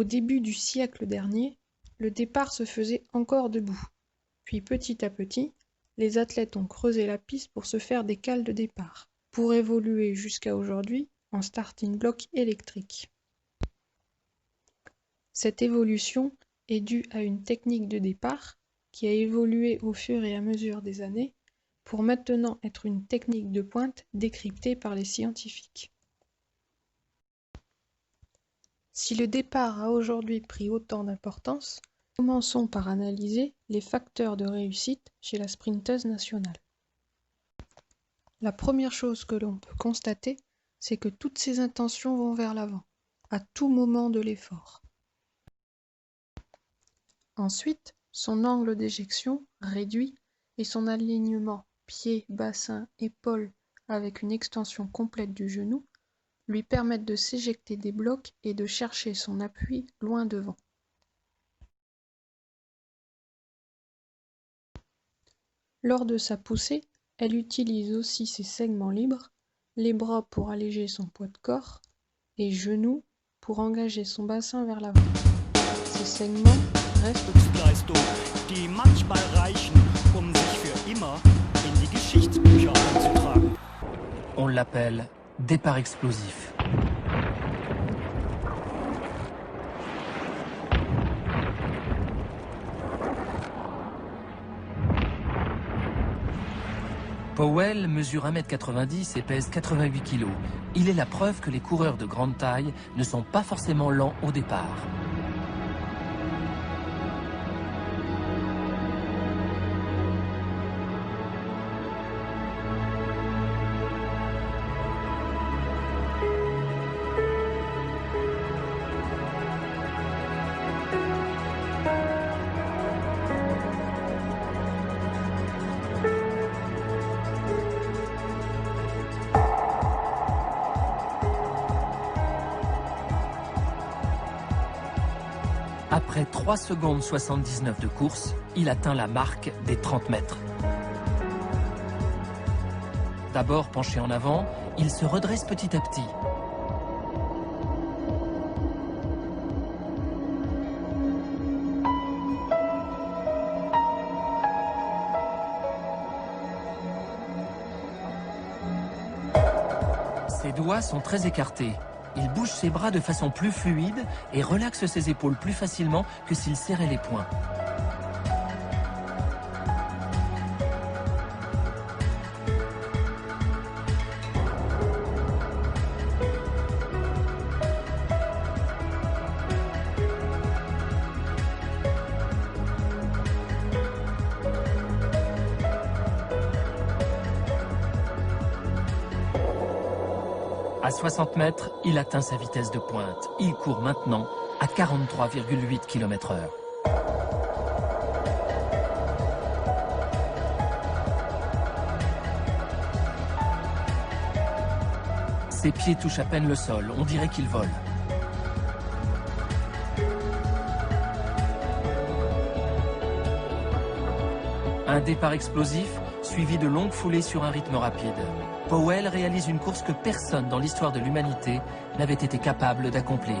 Au début du siècle dernier, le départ se faisait encore debout. Puis petit à petit, les athlètes ont creusé la piste pour se faire des cales de départ, pour évoluer jusqu'à aujourd'hui en starting block électrique. Cette évolution est due à une technique de départ qui a évolué au fur et à mesure des années pour maintenant être une technique de pointe décryptée par les scientifiques. Si le départ a aujourd'hui pris autant d'importance, commençons par analyser les facteurs de réussite chez la sprinteuse nationale. La première chose que l'on peut constater, c'est que toutes ses intentions vont vers l'avant, à tout moment de l'effort. Ensuite, son angle d'éjection réduit et son alignement pied, bassin, épaule avec une extension complète du genou lui permettent de s'éjecter des blocs et de chercher son appui loin devant. Lors de sa poussée, elle utilise aussi ses segments libres, les bras pour alléger son poids de corps et genoux pour engager son bassin vers l'avant. Ces segments restent Leistung, die manchmal reichen, sich für immer in die Geschichtsbücher einzutragen. On l'appelle départ explosif. Powell mesure 1,90 m et pèse 88 kg. Il est la preuve que les coureurs de grande taille ne sont pas forcément lents au départ. Après 3 secondes 79 de course, il atteint la marque des 30 mètres. D'abord penché en avant, il se redresse petit à petit. Ses doigts sont très écartés. Il bouge ses bras de façon plus fluide et relaxe ses épaules plus facilement que s'il serrait les poings. À 60 mètres, il atteint sa vitesse de pointe. Il court maintenant à 43,8 km/h. Ses pieds touchent à peine le sol, on dirait qu'il vole. Un départ explosif, suivi de longues foulées sur un rythme rapide. Powell réalise une course que personne dans l'histoire de l'humanité n'avait été capable d'accomplir.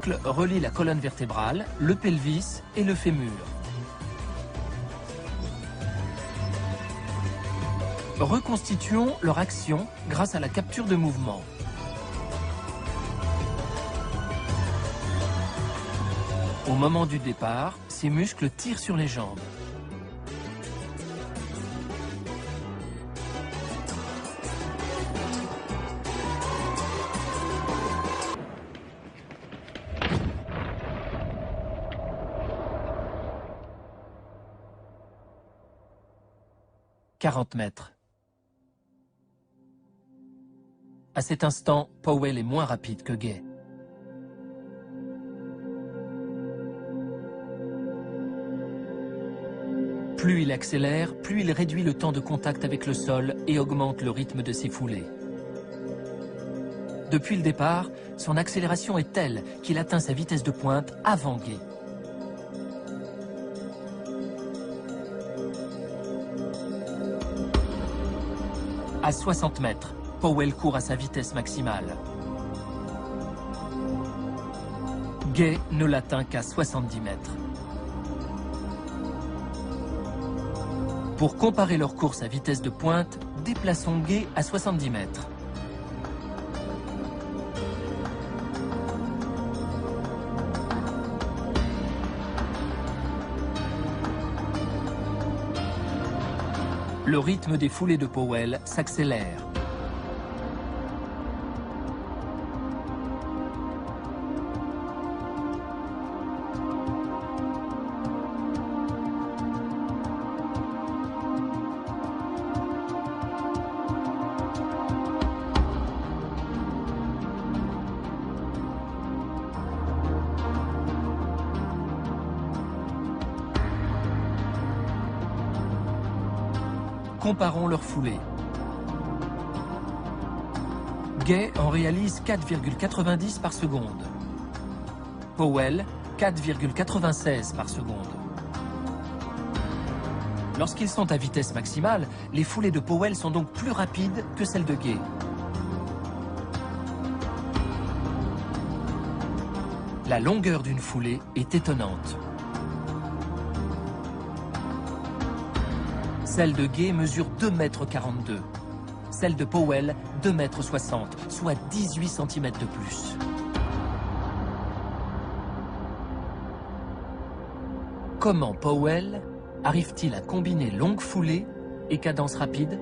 Le muscle relie la colonne vertébrale, le pelvis et le fémur. Reconstituons leur action grâce à la capture de mouvement. Au moment du départ, ses muscles tirent sur les jambes. « 40 mètres. À cet instant, Powell est moins rapide que Gay. Plus il accélère, plus il réduit le temps de contact avec le sol et augmente le rythme de ses foulées. Depuis le départ, son accélération est telle qu'il atteint sa vitesse de pointe avant Gay. À 60 mètres, Powell court à sa vitesse maximale. Gay ne l'atteint qu'à 70 mètres. Pour comparer leur course à vitesse de pointe, déplaçons Gay à 70 mètres. Le rythme des foulées de Powell s'accélère. Comparons leurs foulées. Gay en réalise 4,90 par seconde. Powell, 4,96 par seconde. Lorsqu'ils sont à vitesse maximale, les foulées de Powell sont donc plus rapides que celles de Gay. La longueur d'une foulée est étonnante. Celle de Gay mesure 2,42 m. Celle de Powell, 2,60 m, soit 18 cm de plus. Comment Powell arrive-t-il à combiner longue foulée et cadence rapide?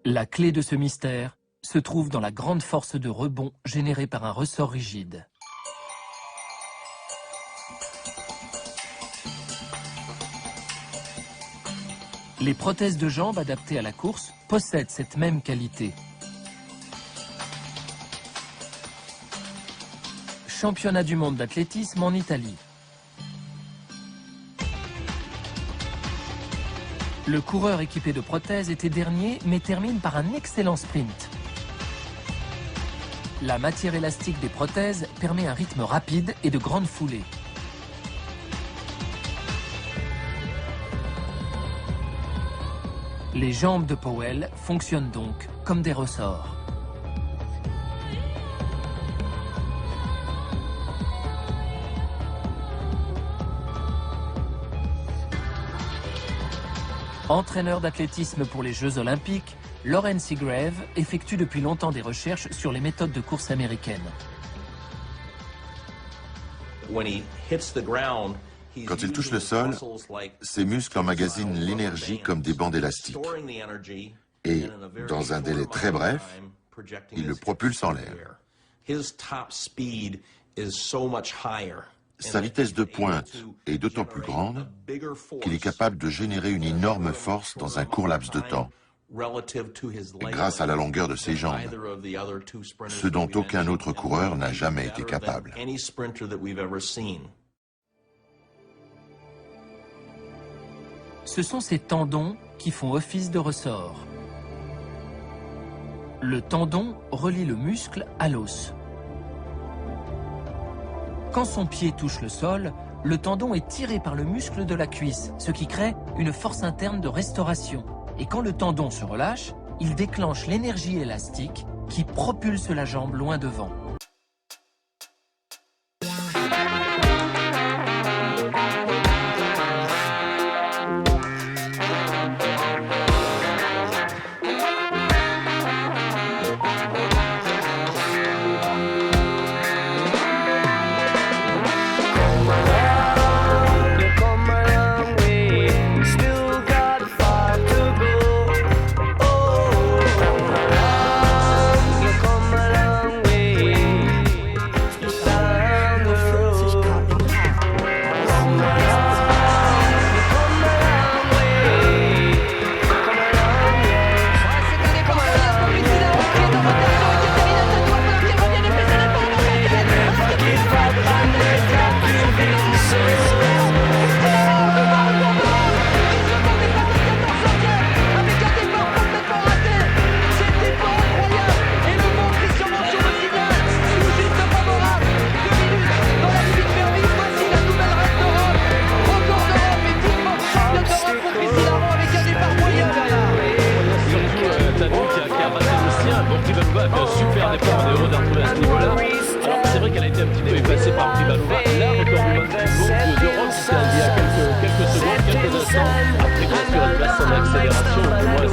La clé de ce mystère se trouve dans la grande force de rebond générée par un ressort rigide. Les prothèses de jambes adaptées à la course possèdent cette même qualité. Championnat du monde d'athlétisme en Italie. Le coureur équipé de prothèses était dernier, mais termine par un excellent sprint. La matière élastique des prothèses permet un rythme rapide et de grandes foulées. Les jambes de Powell fonctionnent donc comme des ressorts. Entraîneur d'athlétisme pour les Jeux Olympiques, Lauren Seagrave effectue depuis longtemps des recherches sur les méthodes de course américaines. Quand il touche le sol, ses muscles emmagasinent l'énergie comme des bandes élastiques. Et, dans un délai très bref, il le propulse en l'air. Sa vitesse de pointe est d'autant plus grande qu'il est capable de générer une énorme force dans un court laps de temps, grâce à la longueur de ses jambes, ce dont aucun autre coureur n'a jamais été capable. Ce sont ces tendons qui font office de ressort. Le tendon relie le muscle à l'os. Quand son pied touche le sol, le tendon est tiré par le muscle de la cuisse, ce qui crée une force interne de restauration. Et quand le tendon se relâche, il déclenche l'énergie élastique qui propulse la jambe loin devant.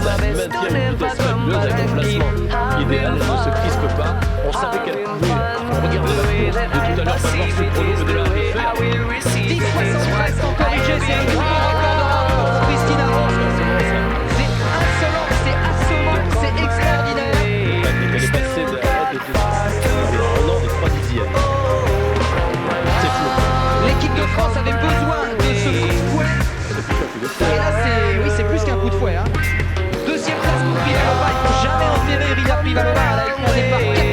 maintient une vitesse fabuleuse avec un placement idéal, elle ne se crispe pas. On savait qu'elle pouvait regarder la course de tout à l'heure, pas voir ce chrono, mais de là à le faire. 10,73 en corrigé, c'est un nouveau record de la course, Christina Rose. C'est insolent, c'est assommant, c'est extraordinaire. Elle est passée de 1 an de 3 dixièmes. C'est fou. L'équipe de France avait besoin de ce coup de fouet. Et là, c'est plus qu'un coup de fouet. Hein. Deuxième place pour Privalova. Il ne faut jamais enterrer Rida Privalova. Elle a écrasé par 4.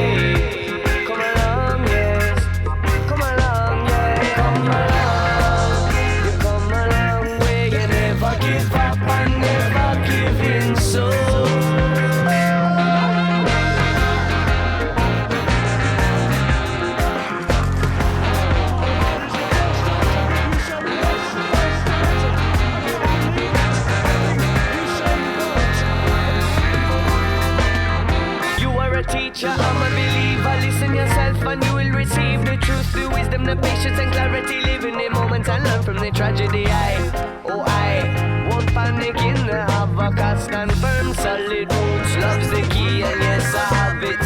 I'm a believer, listen yourself and you will receive the truth, the wisdom, the patience and clarity.